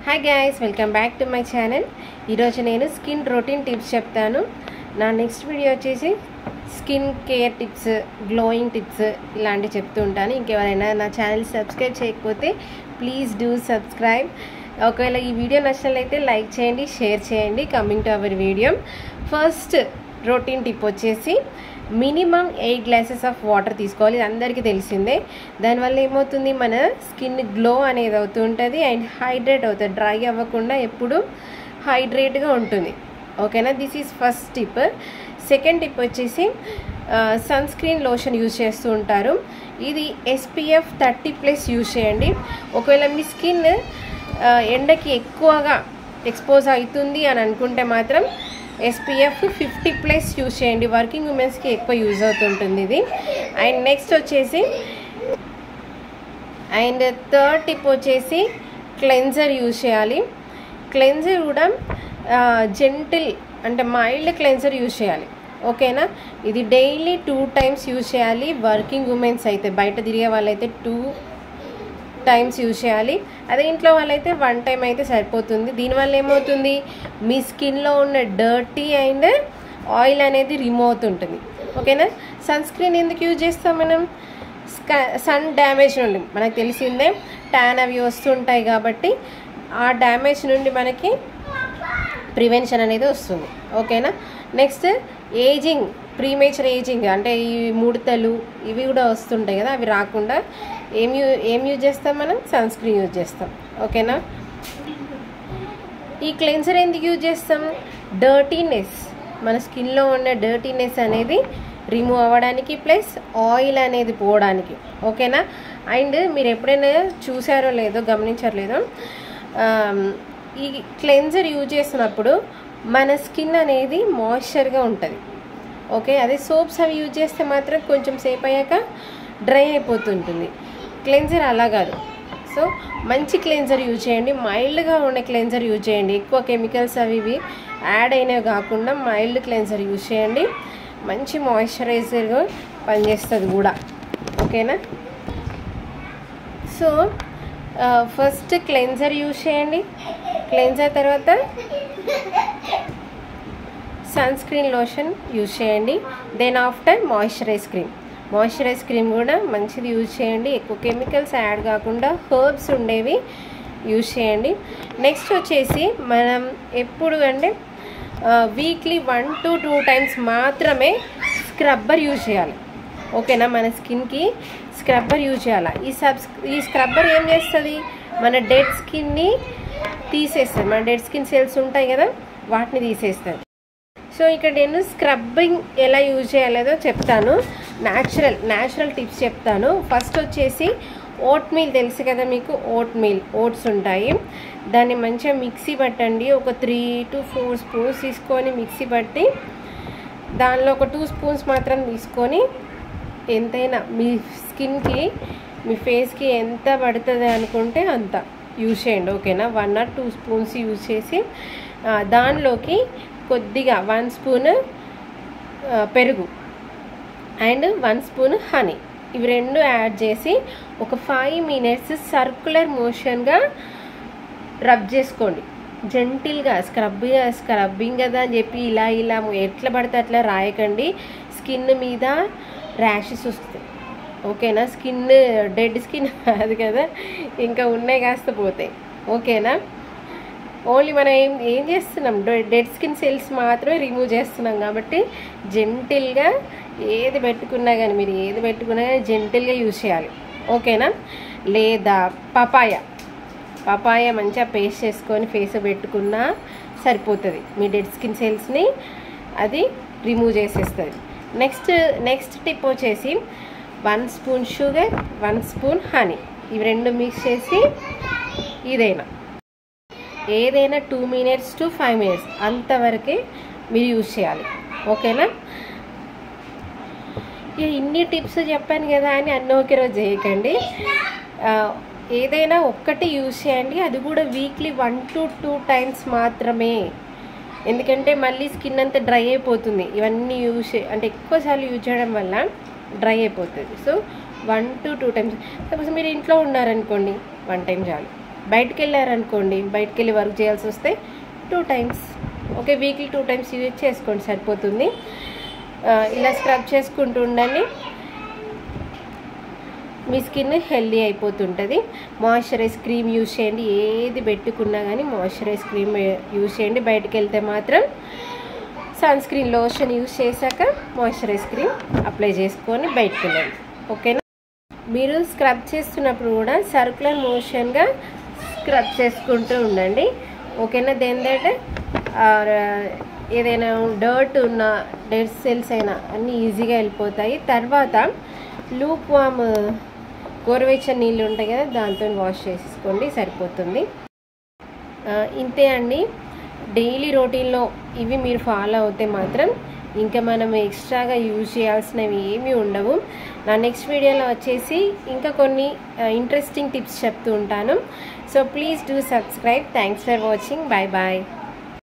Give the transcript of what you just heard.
Hi guys, welcome back to my channel. ఈరోజు నేను skin routine tips చెప్తాను. నా నెక్స్ట్ వీడియో వచ్చేసి skin care tips, glowing tips ఇలాంటివి చెప్తూ ఉంటాను. ఇంకెవరైనా నా ఛానల్ సబ్స్క్రైబ్ చేయకపోతే ప్లీజ్ డూ సబ్స్క్రైబ్. ఒకవేళ ఈ వీడియో నచ్చినట్లయితే లైక్ చేయండి, షేర్ చేయండి. Coming to our video, first routine tip వచ్చేసి మినిమం 8 గ్లాసెస్ ఆఫ్ వాటర్ తీసుకోవాలి. ఇది అందరికీ తెలిసిందే. దానివల్ల ఏమవుతుంది, మన స్కిన్ గ్లో అనేది అవుతూ ఉంటుంది అండ్ హైడ్రేట్ అవుతుంది. డ్రై అవ్వకుండా ఎప్పుడు హైడ్రేట్గా ఉంటుంది. ఓకేనా, this is first tip. Second tip వచ్చేసి సన్ స్క్రీన్ లోషన్ యూజ్ చేస్తూ ఉంటారు. ఇది SPF 30+ యూజ్ చేయండి. ఒకవేళ మీ స్కిన్ ఎండకి ఎక్కువగా ఎక్స్పోజ్ అవుతుంది అని అనుకుంటే మాత్రం SPF 50+ యూజ్ చేయండి. వర్కింగ్ ఉమెన్స్కి ఎక్కువ యూజ్ అవుతుంటుంది ఇది. అండ్ నెక్స్ట్ వచ్చేసి థర్డ్ టిప్ వచ్చేసి క్లెన్జర్ యూజ్ చేయాలి. క్లెన్జర్ కూడా జెంటిల్ అంటే మైల్డ్ క్లెన్జర్ యూజ్ చేయాలి. ఓకేనా, ఇది డైలీ 2 టైమ్స్ యూజ్ చేయాలి. వర్కింగ్ ఉమెన్స్ అయితే, బయట తిరిగే వాళ్ళైతే 2 టైమ్స్ యూజ్ చేయాలి. అదే ఇంట్లో వాళ్ళైతే 1 టైం అయితే సరిపోతుంది. దీనివల్ల ఏమవుతుంది, మీ స్కిన్లో ఉన్న డర్టీ అండ్ ఆయిల్ అనేది రిమూవ్ అవుతుంటుంది. ఓకేనా, సన్ స్క్రీన్ ఎందుకు యూజ్ చేస్తాం మనం? సన్ డ్యామేజ్ నుండి, మనకు తెలిసిందే ట్యాన్ అవి వస్తుంటాయి కాబట్టి ఆ డ్యామేజ్ నుండి మనకి ప్రివెన్షన్ అనేది వస్తుంది. ఓకేనా, నెక్స్ట్ ఏజింగ్, ప్రీమేచర్ ఏజింగ్ అంటే ఈ ముడతలు ఇవి కూడా వస్తుంటాయి కదా, అవి రాకుండా ఏం యూజ్ చేస్తాం మనం? సన్ స్క్రీన్ యూజ్ చేస్తాం. ఓకేనా, ఈ క్లెన్సర్ ఎందుకు యూజ్ చేస్తాం? డర్టీనెస్, మన స్కిన్లో ఉన్న డర్టీనెస్ అనేది రిమూవ్ అవ్వడానికి, ప్లస్ ఆయిల్ అనేది పోవడానికి. ఓకేనా, అండ్ మీరు ఎప్పుడైనా చూసారో లేదో, గమనించారో లేదో, ఈ క్లెన్జర్ యూజ్ చేస్తున్నప్పుడు మన స్కిన్ అనేది మాయిశ్చర్గా ఉంటుంది. ఓకే, అదే సోప్స్ అవి యూజ్ చేస్తే మాత్రం కొంచెం సేపు అయ్యాక డ్రై అయిపోతుంటుంది. క్లెన్జర్ అలా కాదు. సో మంచి క్లెన్జర్ యూజ్ చేయండి, మైల్డ్గా ఉన్న క్లెన్జర్ యూజ్ చేయండి. ఎక్కువ కెమికల్స్ అవి ఇవి యాడ్ అయినవి కాకుండా మైల్డ్ క్లెన్జర్ యూజ్ చేయండి. మంచి మాయిశ్చరైజర్గా పనిచేస్తుంది కూడా. ఓకేనా, సో ఫస్ట్ క్లెన్జర్ యూజ్ చేయండి. క్లెన్జర్ తర్వాత సన్ స్క్రీన్ లోషన్ యూజ్ చేయండి. దెన్ ఆఫ్టర్ మాయిశ్చరైజ్ క్రీమ్ కూడా మంచిది యూజ్ చేయండి. ఎక్కువ కెమికల్స్ యాడ్ కాకుండా హర్బ్స్ ఉండేవి యూజ్ చేయండి. నెక్స్ట్ వచ్చేసి మనం ఎప్పుడు అంటే వీక్లీ 1 to 2 టైమ్స్ మాత్రమే స్క్రబ్బర్ యూజ్ చేయాలి. ఓకేనా, మన స్కిన్కి స్క్రబ్బర్ యూజ్ చేయాలి. ఈ స్క్రబ్బర్ ఏం చేస్తుంది, మన డెడ్ స్కిన్ని తీసేస్తుంది. మన డెడ్ స్కిన్ సెల్స్ ఉంటాయి కదా, వాటిని తీసేస్తుంది. సో ఇక్కడ నేను స్క్రబ్బింగ్ ఎలా యూజ్ చేయలేదో చెప్తాను. న్యాచురల్ టిప్స్ చెప్తాను. ఫస్ట్ వచ్చేసి ఓట్ మీల్ తెలుసు కదా మీకు, ఓట్స్ ఉంటాయి. దాన్ని మంచిగా మిక్సీ పట్టండి. ఒక 3 to 4 స్పూన్స్ తీసుకొని మిక్సీ పట్టి దానిలో ఒక 2 స్పూన్స్ మాత్రం తీసుకొని, ఎంతైనా మీ స్కిన్కి మీ ఫేస్కి ఎంత పడుతుంది అనుకుంటే అంత యూజ్ చేయండి. ఓకేనా, 1 or 2 స్పూన్స్ యూజ్ చేసి దానిలోకి కొద్దిగా 1 స్పూన్ పెరుగు అండ్ 1 స్పూన్ హనీ, ఇవి 2 యాడ్ చేసి ఒక 5 minutes సర్క్యులర్ మోషన్గా రబ్ చేసుకోండి. జెంటిల్గా స్క్రబ్బింగ్ కదా అని చెప్పి ఇలా ఎట్లా పడితే అట్లా రాయకండి. స్కిన్ మీద ర్యాషెస్ వస్తాయి. ఓకేనా, డెడ్ స్కిన్ అది కదా, ఇంకా ఉన్నాయి కాస్త పోతాయి. ఓకేనా, ఓన్లీ మనం ఏం చేస్తున్నాం, డెడ్ స్కిన్ సెల్స్ మాత్రమే రిమూవ్ చేస్తున్నాం కాబట్టి జెంటిల్గా ఏది పెట్టుకున్నా కానీ జెంటిల్గా యూజ్ చేయాలి. ఓకేనా, లేదా పపాయ మంచిగా పేస్ట్ చేసుకొని ఫేస్ పెట్టుకున్నా సరిపోతుంది. మీ డెడ్ స్కిన్ సెల్స్ని అది రిమూవ్ చేసేస్తుంది. నెక్స్ట్ టిప్ వచ్చేసి 1 స్పూన్ షుగర్, 1 స్పూన్ హనీ, ఇవి 2 మిక్స్ చేసి ఏదైనా 2 minutes to 5 minutes అంతవరకే మీరు యూజ్ చేయాలి. ఓకేనా, ఇన్ని టిప్స్ చెప్పాను కదా అని అన్నీ ఒకే రోజు చేయకండి. ఏదైనా ఒక్కటి యూజ్ చేయండి, అది కూడా వీక్లీ 1 to 2 టైమ్స్ మాత్రమే. ఎందుకంటే మళ్ళీ స్కిన్ అంతా డ్రై అయిపోతుంది. ఇవన్నీ అంటే ఎక్కువసార్లు యూజ్ చేయడం వల్ల డ్రై అయిపోతుంది. So 1 to 2 times. సపోజ్ మీరు ఇంట్లో ఉన్నారనుకోండి, 1 టైం చాలు. బయటకు వెళ్ళారనుకోండి, బయటకు వెళ్ళి వర్క్ చేయాల్సి వస్తే 2 times, okay, weekly 2 times use చేసుకోండి, సరిపోతుంది. ఇలా స్క్రబ్ చేసుకుంటూ ఉండండి, మీ స్కిన్ హెల్దీ అయిపోతుంటుంది. మాయిశ్చరైజ్ క్రీమ్ యూజ్ చేయండి, ఏది పెట్టుకున్నా కానీ మాయిశ్చరైజ్ క్రీమ్ యూజ్ చేయండి. బయటకు వెళ్తే మాత్రం సన్ స్క్రీన్ లోషన్ యూజ్ చేశాక మాయిశ్చరైజ్ క్రీమ్ అప్లై చేసుకొని బయటకు వెళ్ళండి, ఓకేనా. మీరు స్క్రబ్ చేస్తున్నప్పుడు కూడా సర్క్యులర్ మోషన్గా స్క్రబ్ చేసుకుంటూ ఉండండి, ఓకేనా. దేనిదంటే ఏదైనా డర్ట్ ఉన్న డెడ్ సెల్స్ అయినా అన్నీ ఈజీగా వెళ్ళిపోతాయి. తర్వాత లూక్ వామ్ గోరువెచ్చని నీళ్ళు ఉంటాయి కదా, దాంతో వాష్ చేసుకోండి, సరిపోతుంది. ఇంతే అండి. డైలీ రొటీన్లో ఇవి మీరు ఫాలో అవుతే మాత్రం ఇంకా మనం ఎక్స్ట్రాగా యూజ్ చేయాల్సినవి ఏమీ ఉండవు. నా నెక్స్ట్ వీడియోలో వచ్చేసి ఇంకా కొన్ని ఇంట్రెస్టింగ్ టిప్స్ చెప్తూ ఉంటాను. So please do subscribe. Thanks for watching. Bye bye.